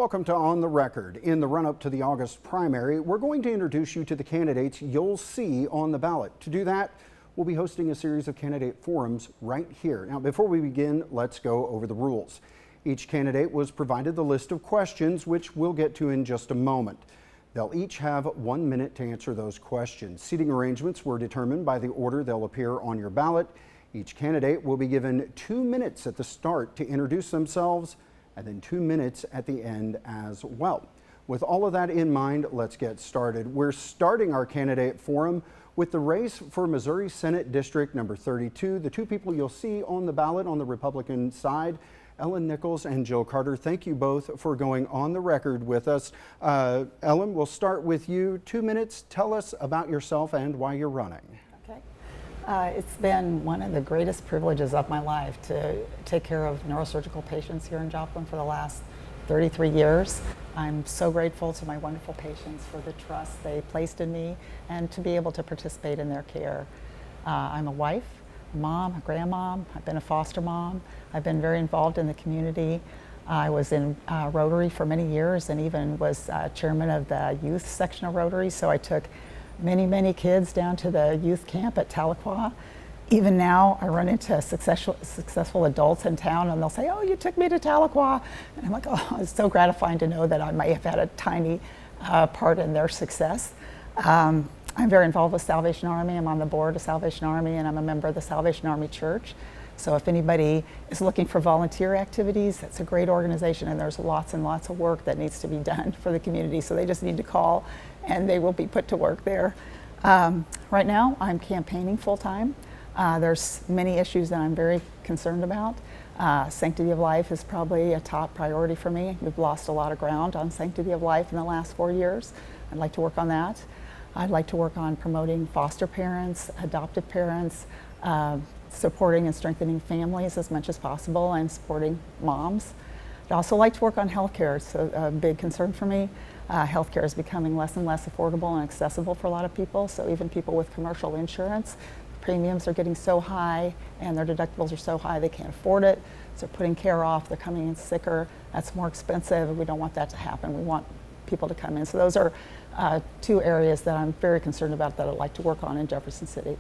Welcome to On the Record. In the run-up to the August primary, we're going to introduce you to the candidates you'll see on the ballot. To do that, we'll be hosting a series of candidate forums right here. Now, before we begin, let's go over the rules. Each candidate was provided the list of questions, which we'll get to in just a moment. They'll each have 1 minute to answer those questions. Seating arrangements were determined by the order they'll appear on your ballot. Each candidate will be given 2 minutes at the start to introduce themselves, and then 2 minutes at the end as well. With all of that in mind, let's get started. We're starting our candidate forum with the race for Missouri Senate District number 32. The two people you'll see on the ballot on the Republican side, Ellen Nichols and Jill Carter. Thank you both for going on the record with us. Ellen, we'll start with you. 2 minutes. Tell us about yourself and why you're running. It's been one of the greatest privileges of my life to take care of neurosurgical patients here in Joplin for the last 33 years. I'm so grateful to my wonderful patients for the trust they placed in me and to be able to participate in their care. I'm a wife, a mom, a grandmom. I've been a foster mom. I've been very involved in the community. I was in Rotary for many years and even was chairman of the youth section of Rotary, so I took many kids down to the youth camp at Tahlequah. Even now, I run into successful adults in town and they'll say, "Oh, you took me to Tahlequah." And I'm like, oh, it's so gratifying to know that I might have had a tiny part in their success. I'm very involved with Salvation Army. I'm on the board of Salvation Army and I'm a member of the Salvation Army Church. So if anybody is looking for volunteer activities, that's a great organization, and there's lots and lots of work that needs to be done for the community. So they just need to call and they will be put to work there. Right now, I'm campaigning full-time. There's many issues that I'm very concerned about. Sanctity of life is probably a top priority for me. We've lost a lot of ground on sanctity of life in the last 4 years. I'd like to work on that. I'd like to work on promoting foster parents, adoptive parents, supporting and strengthening families as much as possible, and supporting moms. I'd also like to work on healthcare. It's a big concern for me. Healthcare is becoming less and less affordable and accessible for a lot of people. So even people with commercial insurance, premiums are getting so high and their deductibles are so high they can't afford it. So they're putting care off, they're coming in sicker. That's more expensive, and we don't want that to happen. We want people to come in. So those are two areas that I'm very concerned about that I'd like to work on in Jefferson City.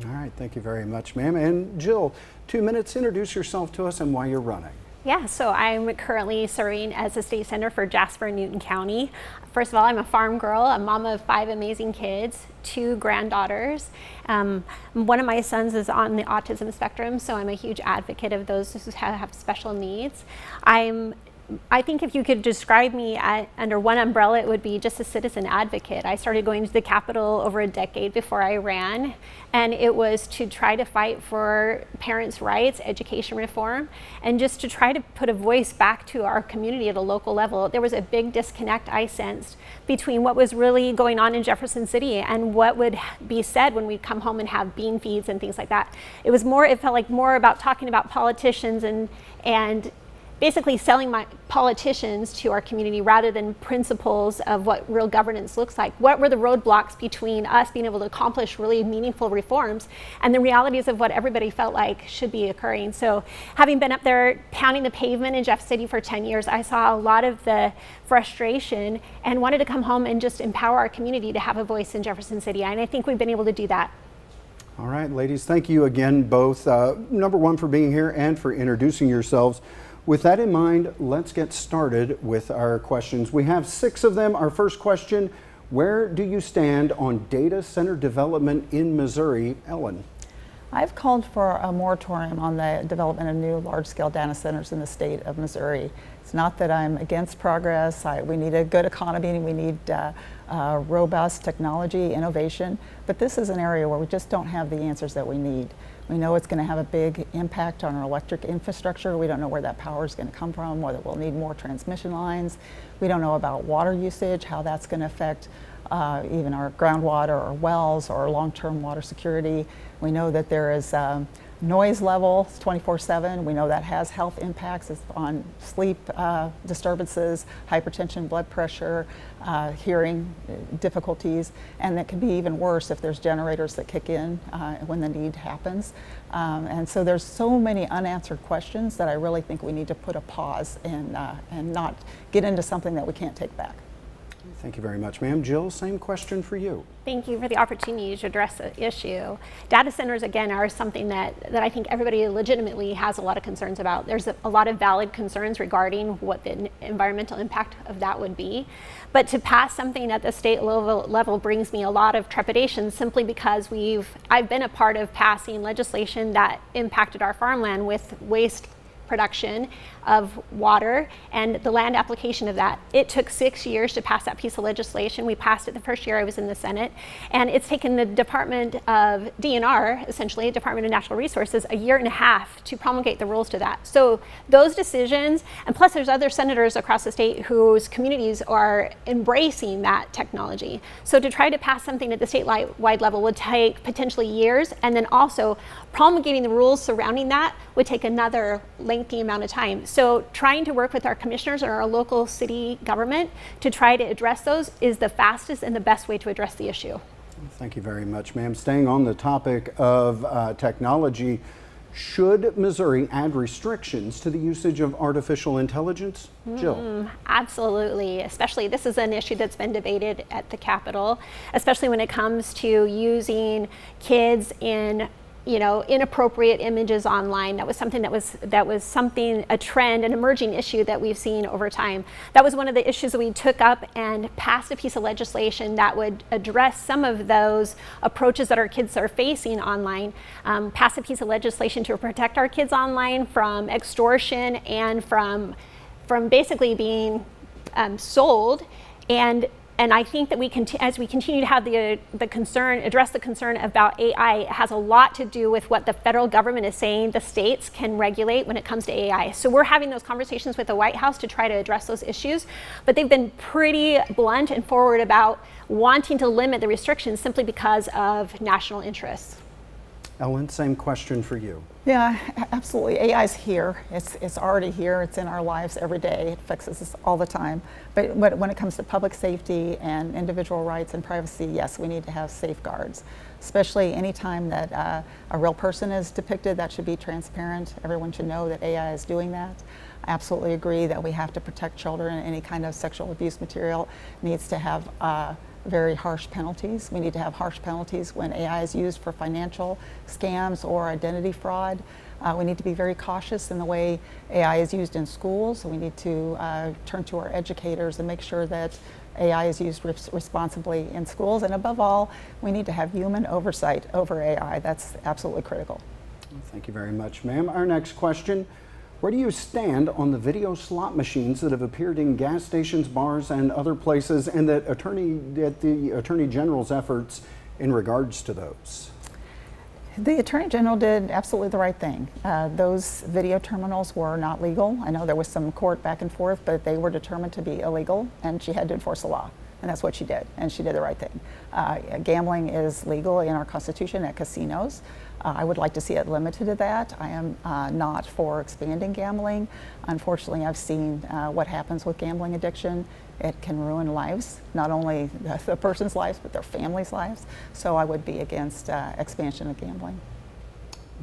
All right, thank you very much, ma'am. And Jill, 2 minutes, introduce yourself to us and why you're running. Yeah, so I'm currently serving as a state senator for Jasper and Newton County. First of all, I'm a farm girl, a mom of 5 amazing kids, 2 granddaughters. One of my sons is on the autism spectrum, so I'm a huge advocate of those who have special needs. I think if you could describe me under one umbrella, it would be just a citizen advocate. I started going to the Capitol over a decade before I ran, and it was to try to fight for parents' rights, education reform, and just to try to put a voice back to our community at a local level. There was a big disconnect I sensed between what was really going on in Jefferson City and what would be said when we'd come home and have bean feeds and things like that. It felt like more about talking about politicians and basically selling my politicians to our community rather than principles of what real governance looks like. What were the roadblocks between us being able to accomplish really meaningful reforms and the realities of what everybody felt like should be occurring? So having been up there pounding the pavement in Jeff City for 10 years, I saw a lot of the frustration and wanted to come home and just empower our community to have a voice in Jefferson City. And I think we've been able to do that. All right, ladies, thank you again both, number one, for being here and for introducing yourselves. With that in mind, let's get started with our questions. We have 6 of them. Our first question, where do you stand on data center development in Missouri? Ellen. I've called for a moratorium on the development of new large-scale data centers in the state of Missouri. It's not that I'm against progress. We need a good economy and we need robust technology, innovation, but this is an area where we just don't have the answers that we need. We know it's going to have a big impact on our electric infrastructure. We don't know where that power is going to come from, whether we'll need more transmission lines. We don't know about water usage, how that's going to affect even our groundwater or wells or long-term water security. We know that there is Noise level is 24/7. We know that has health impacts. It's on sleep disturbances, hypertension, blood pressure, hearing difficulties, and that can be even worse if there's generators that kick in when the need happens. And so there's so many unanswered questions that I really think we need to put a pause and not get into something that we can't take back. Thank you very much, ma'am. Jill, same question for you. Thank you for the opportunity to address the issue. Data centers, again, are something that I think everybody legitimately has a lot of concerns about. There's a lot of valid concerns regarding what the environmental impact of that would be. But to pass something at the state level brings me a lot of trepidation, simply because I've been a part of passing legislation that impacted our farmland with waste production of water and the land application of that. It took 6 years to pass that piece of legislation. We passed it the first year I was in the Senate, and it's taken the Department of DNR, essentially Department of Natural Resources, a year and a half to promulgate the rules to that. So those decisions, and plus there's other senators across the state whose communities are embracing that technology. So to try to pass something at the statewide level would take potentially years, and then also promulgating the rules surrounding that would take another lengthy amount of time. So trying to work with our commissioners or our local city government to try to address those is the fastest and the best way to address the issue. Thank you very much, ma'am. Staying on the topic of technology, should Missouri add restrictions to the usage of artificial intelligence? Jill. Absolutely, especially this is an issue that's been debated at the Capitol, especially when it comes to using kids in inappropriate images online. That was something a trend, an emerging issue that we've seen over time. That was one of the issues that we took up and passed a piece of legislation that would address some of those approaches that our kids are facing online. Pass a piece of legislation to protect our kids online from extortion and from basically being sold. And I think that as we continue to have address the concern about AI, it has a lot to do with what the federal government is saying the states can regulate when it comes to AI. So we're having those conversations with the White House to try to address those issues, but they've been pretty blunt and forward about wanting to limit the restrictions simply because of national interests. Ellen, same question for you. Yeah, absolutely. AI is here. It's already here. It's in our lives every day. It affects us all the time. But when it comes to public safety and individual rights and privacy, yes, we need to have safeguards. Especially any time that a real person is depicted, that should be transparent. Everyone should know that AI is doing that. I absolutely agree that we have to protect children. Any kind of sexual abuse material needs to have very harsh penalties. We need to have harsh penalties when AI is used for financial scams or identity fraud. We need to be very cautious in the way AI is used in schools. So we need to turn to our educators and make sure that AI is used responsibly in schools. And above all, we need to have human oversight over AI. That's absolutely critical. Thank you very much, ma'am. Our next question. Where do you stand on the video slot machines that have appeared in gas stations, bars, and other places, and the Attorney General's efforts in regards to those? The Attorney General did absolutely the right thing. Those video terminals were not legal. I know there was some court back and forth, but they were determined to be illegal, and she had to enforce the law. And that's what she did, and she did the right thing. Gambling is legal in our Constitution at casinos. I would like to see it limited to that. I am not for expanding gambling. Unfortunately, I've seen what happens with gambling addiction. It can ruin lives, not only the person's lives, but their family's lives. So I would be against expansion of gambling.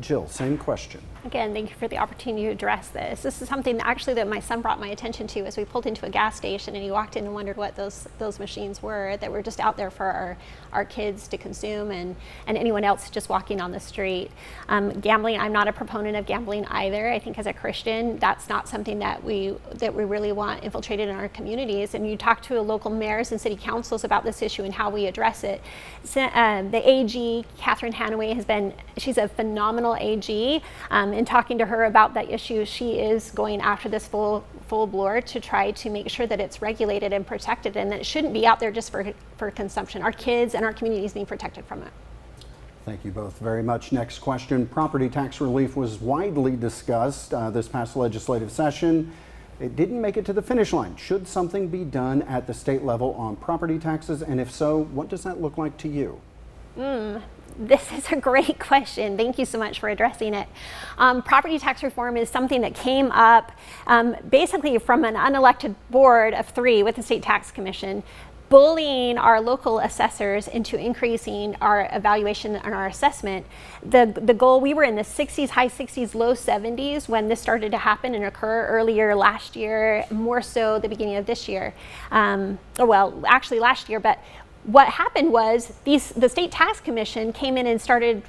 Jill, same question. Again, thank you for the opportunity to address this. This is something actually that my son brought my attention to as we pulled into a gas station, and he walked in and wondered what those machines were that were just out there for our kids to consume and anyone else just walking on the street. Gambling, I'm not a proponent of gambling either. I think as a Christian, that's not something that we really want infiltrated in our communities. And you talk to local mayors and city councils about this issue and how we address it. So, the AG, Catherine Hanaway, she's a phenomenal AG. In talking to her about that issue, she is going after this full bore to try to make sure that it's regulated and protected, and that it shouldn't be out there just for consumption. Our kids and our communities need protected from it. Thank you both very much. Next question. Property tax relief was widely discussed this past legislative session. It didn't make it to the finish line. Should something be done at the state level on property taxes? And if so, what does that look like to you? This is a great question. Thank you so much for addressing it. Property tax reform is something that came up basically from an unelected board of 3 with the State Tax Commission, bullying our local assessors into increasing our evaluation and our assessment. The goal, we were in the 60s, high 60s, low 70s when this started to happen and occur earlier last year, more so the beginning of this year. Well, actually last year, but what happened was the State Tax Commission came in and started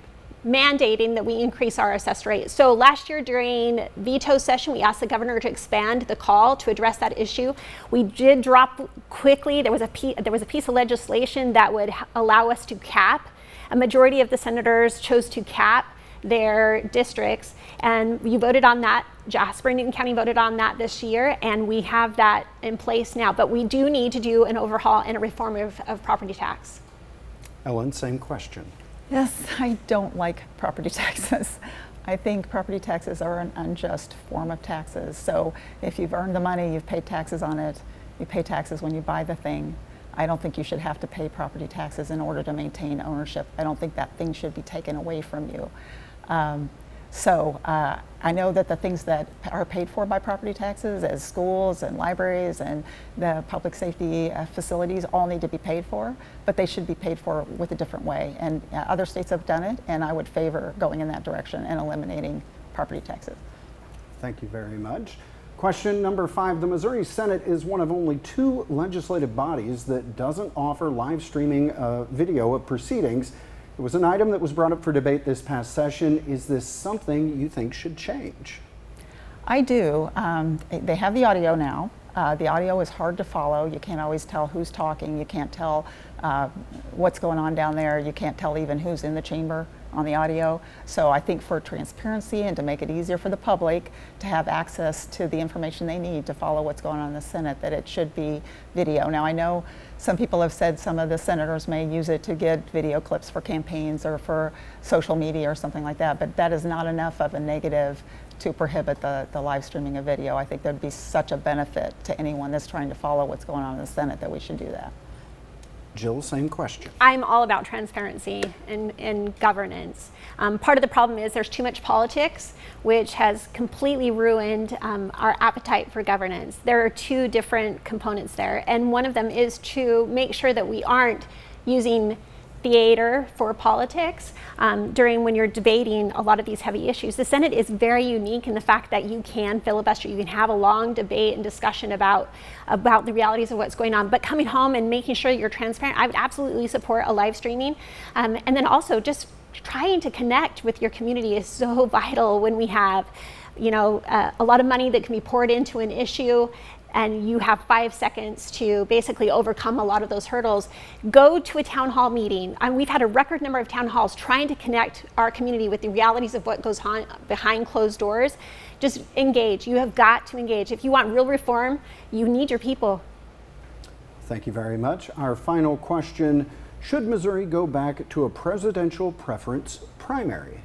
mandating that we increase our assessed rate. So last year during veto session, we asked the governor to expand the call to address that issue. We did drop quickly. There was a piece of legislation that would allow us to cap. A majority of the senators chose to cap their districts, and you voted on that. Jasper and Newton County voted on that this year, and we have that in place now. But we do need to do an overhaul and a reform of property tax. Ellen, same question. Yes, I don't like property taxes. I think property taxes are an unjust form of taxes. So if you've earned the money, you've paid taxes on it, you pay taxes when you buy the thing. I don't think you should have to pay property taxes in order to maintain ownership. I don't think that thing should be taken away from you. I know that the things that are paid for by property taxes, as schools and libraries and the public safety facilities, all need to be paid for, but they should be paid for with a different way. And other states have done it, and I would favor going in that direction and eliminating property taxes. Thank you very much. Question number 5. The Missouri Senate is one of only 2 legislative bodies that doesn't offer live streaming video of proceedings. It was an item that was brought up for debate this past session. Is this something you think should change? I do. They have the audio now. The audio is hard to follow. You can't always tell who's talking. You can't tell what's going on down there. You can't tell even who's in the chamber on the audio. So I think for transparency and to make it easier for the public to have access to the information they need to follow what's going on in the Senate, that it should be video. Now I know some people have said some of the senators may use it to get video clips for campaigns or for social media or something like that, but that is not enough of a negative to prohibit the live streaming of video. I think there'd be such a benefit to anyone that's trying to follow what's going on in the Senate that we should do that. Jill, same question. I'm all about transparency and governance. Part of the problem is there's too much politics, which has completely ruined our appetite for governance. There are 2 different components there, and one of them is to make sure that we aren't using theater for politics during when you're debating a lot of these heavy issues. The Senate is very unique in the fact that you can filibuster, you can have a long debate and discussion about the realities of what's going on, but coming home and making sure that you're transparent, I would absolutely support a live streaming. And then also just trying to connect with your community is so vital when we have a lot of money that can be poured into an issue and you have 5 seconds to basically overcome a lot of those hurdles. Go to a town hall meeting. We've had a record number of town halls trying to connect our community with the realities of what goes on behind closed doors. Just engage. You have got to engage. If you want real reform, you need your people. Thank you very much. Our final question, should Missouri go back to a presidential preference primary?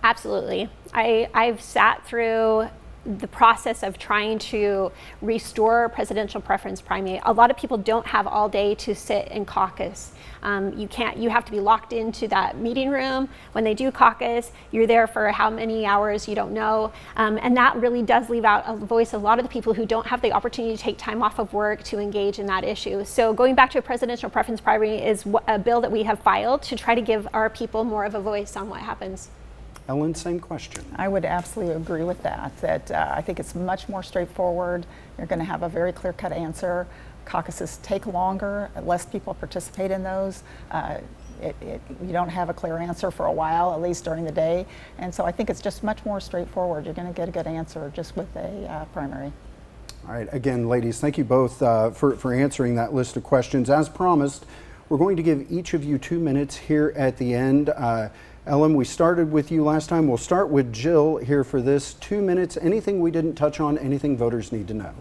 Absolutely. I've sat through the process of trying to restore presidential preference primary. A lot of people don't have all day to sit and caucus. You have to be locked into that meeting room. When they do caucus, you're there for how many hours, you don't know. And that really does leave out a voice of a lot of the people who don't have the opportunity to take time off of work to engage in that issue. So going back to a presidential preference primary is a bill that we have filed to try to give our people more of a voice on what happens. Ellen, same question. I would absolutely agree with that. I think it's much more straightforward. You're going to have a very clear-cut answer. Caucuses take longer, less people participate in those. You don't have a clear answer for a while, at least during the day. And so I think it's just much more straightforward. You're going to get a good answer just with a primary. All right, again, ladies, thank you both for answering that list of questions. As promised, we're going to give each of you 2 minutes here at the end. Ellen, we started with you last time. We'll start with Jill here for this 2 minutes. Anything we didn't touch on, anything voters need to know?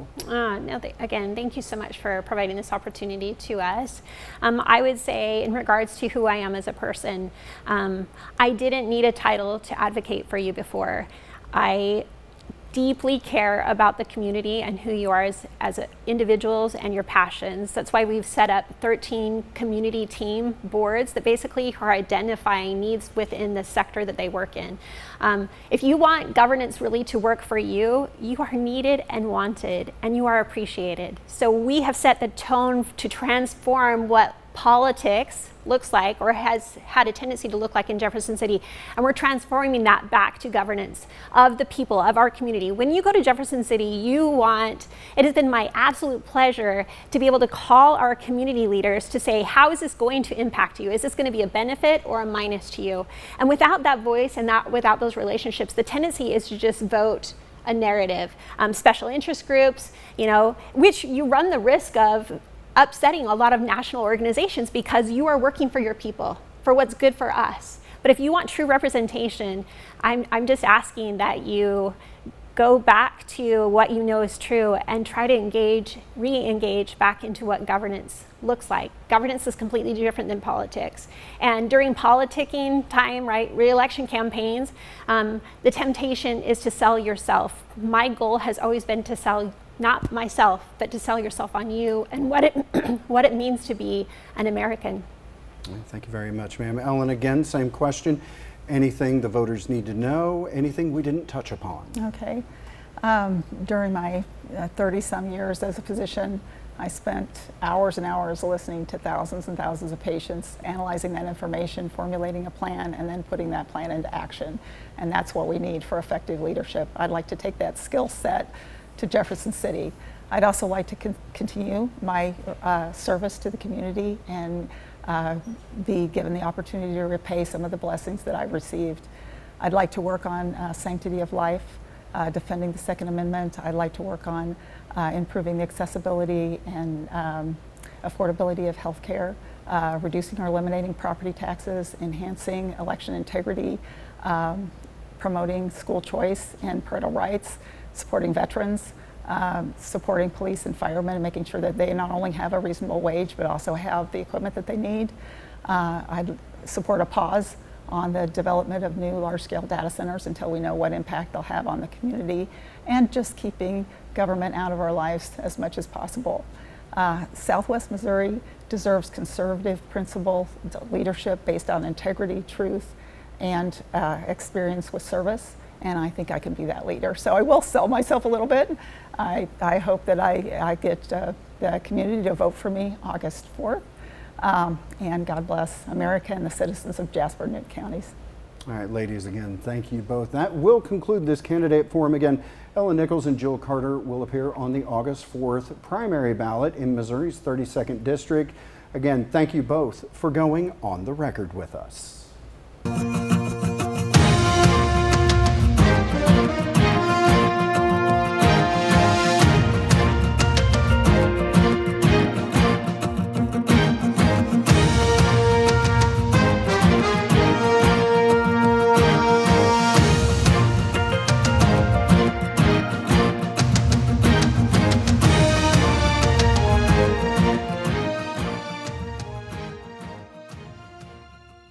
Again, thank you so much for providing this opportunity to us. I would say in regards to who I am as a person, I didn't need a title to advocate for you before. I deeply care about the community and who you are as individuals and your passions. That's why we've set up 13 community team boards that basically are identifying needs within the sector that they work in. If you want governance really to work for you, you are needed and wanted, and you are appreciated. So we have set the tone to transform what politics looks like or has had a tendency to look like in Jefferson City, and we're transforming that back to governance of the people of our community. When you go to Jefferson City, it has been my absolute pleasure to be able to call our community leaders to say, how is this going to impact you? Is this going to be a benefit or a minus to you? And without that voice and without those relationships, the tendency is to just vote a narrative. Special interest groups, which you run the risk of upsetting a lot of national organizations because you are working for your people, for what's good for us. But if you want true representation, I'm just asking that you go back to what you know is true and try to re-engage back into what governance looks like. Governance is completely different than politics. And during politicking time, right, re-election campaigns, the temptation is to sell yourself. My goal has always been to sell not myself, but to sell yourself on you and what it means to be an American. Thank you very much, ma'am. Ellen, again, same question. Anything the voters need to know? Anything we didn't touch upon? Okay. During my 30-some years as a physician, I spent hours and hours listening to thousands and thousands of patients, analyzing that information, formulating a plan, and then putting that plan into action. And that's what we need for effective leadership. I'd like to take that skill set to Jefferson City. I'd also like to continue my service to the community and be given the opportunity to repay some of the blessings that I've received. I'd like to work on sanctity of life, defending the Second Amendment. I'd like to work on improving the accessibility and affordability of health care, reducing or eliminating property taxes, enhancing election integrity, promoting school choice and parental rights, supporting veterans, supporting police and firemen, and making sure that they not only have a reasonable wage, but also have the equipment that they need. I'd support a pause on the development of new large-scale data centers until we know what impact they'll have on the community, and just keeping government out of our lives as much as possible. Southwest Missouri deserves conservative principled leadership based on integrity, truth, and experience with service. And I think I can be that leader. So I will sell myself a little bit. I hope that I get the community to vote for me August 4th. And God bless America and the citizens of Jasper and Newton counties. All right, ladies, again, thank you both. That will conclude this candidate forum. Again, Ellen Nichols and Jill Carter will appear on the August 4th primary ballot in Missouri's 32nd district. Again, thank you both for going on the record with us.